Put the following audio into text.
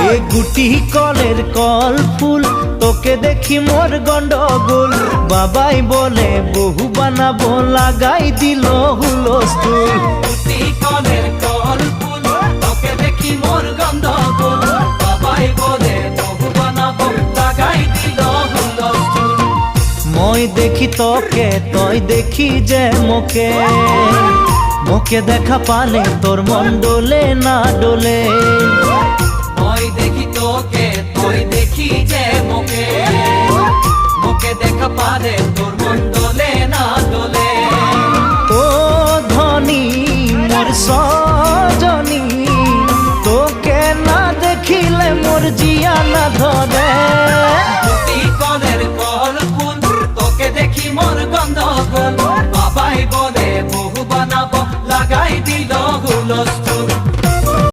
এ গুটি কলের কল ফুল তোকে দেখি মোর গন্ডগোল বাবাই বলে বহু বানাবো লাগাই দিল হুলস্থুল গুটি কলের কল ফুল তোকে দেখি মোর গন্ডগোল বাবাই বলে বহু বানাবো লাগাই দিল হুলস্থুল মই দেখি তোকে তই দেখি যে মোকে মোকে দেখা পালে তোর মন ডোলে না ডোলে মই দেখি তোকে তুই দেখি যে মোকে মোকে দেখা পারে তোর মন দোলে না দোলে ও ধনী মোর সজনী তোকে না দেখিলে মোর জিয়া না ধরে গুটি কলের কল ফুল তোকে দেখি মোর গন্ধগোল বাবাই বলে বহু বানাবো লাগাই দিল হুলস্থুল